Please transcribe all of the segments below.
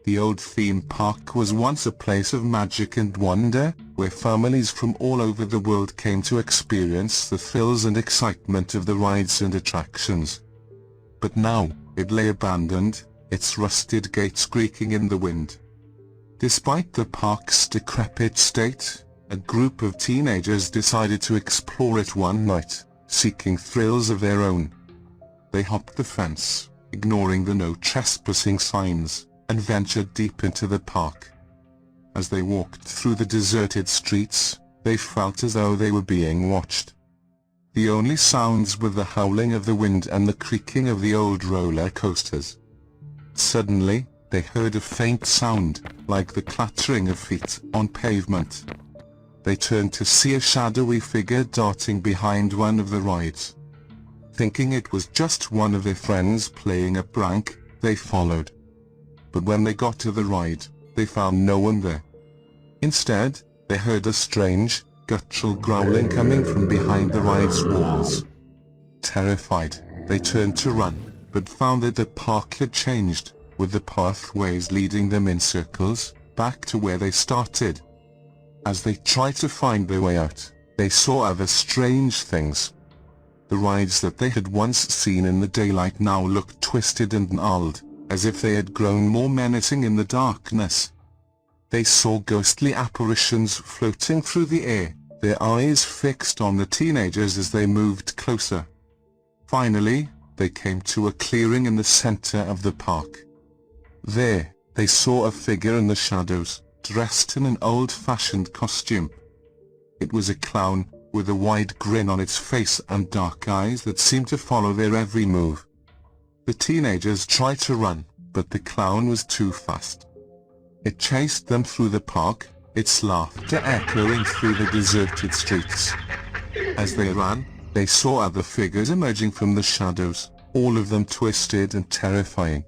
The old theme park was once a place of magic and wonder, where families from all over the world came to experience the thrills and excitement of the rides and attractions. But now, it lay abandoned, its rusted gates creaking in the wind. Despite the park's decrepit state, a group of teenagers decided to explore it one night, seeking thrills of their own. They hopped the fence, ignoring the no trespassing signs, and ventured deep into the park. As they walked through the deserted streets, they felt as though they were being watched. The only sounds were the howling of the wind and the creaking of the old roller coasters. Suddenly, they heard a faint sound, like the clattering of feet on pavement. They turned to see a shadowy figure darting behind one of the rides. Thinking it was just one of their friends playing a prank, they followed. But when they got to the ride, they found no one there. Instead, they heard a strange, guttural growling coming from behind the ride's walls. Terrified, they turned to run, but found that the park had changed, with the pathways leading them in circles, back to where they started. As they tried to find their way out, they saw other strange things. The rides that they had once seen in the daylight now looked twisted and gnarled, as if they had grown more menacing in the darkness. They saw ghostly apparitions floating through the air, their eyes fixed on the teenagers as they moved closer. Finally, they came to a clearing in the center of the park. There, they saw a figure in the shadows, dressed in an old-fashioned costume. It was a clown, with a wide grin on its face and dark eyes that seemed to follow their every move. The teenagers tried to run, but the clown was too fast. It chased them through the park, its laughter echoing through the deserted streets. As they ran, they saw other figures emerging from the shadows, all of them twisted and terrifying.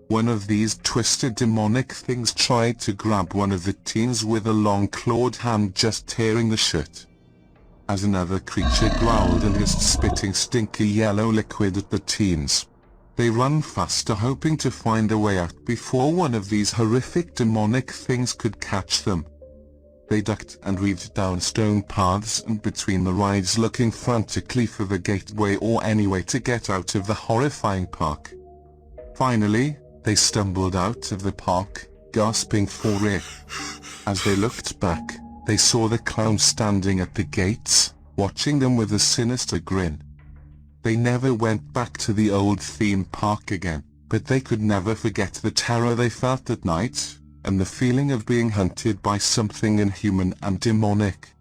One of these twisted demonic things tried to grab one of the teens with a long clawed hand, just tearing the shirt. As another creature growled and hissed, spitting stinky yellow liquid at the teens. They ran faster, hoping to find a way out before one of these horrific demonic things could catch them. They ducked and weaved down stone paths and between the rides, looking frantically for the gateway or any way to get out of the horrifying park. Finally, they stumbled out of the park, gasping for air. As they looked back, they saw the clown standing at the gates, watching them with a sinister grin. They never went back to the old theme park again, but they could never forget the terror they felt at night, and the feeling of being hunted by something inhuman and demonic.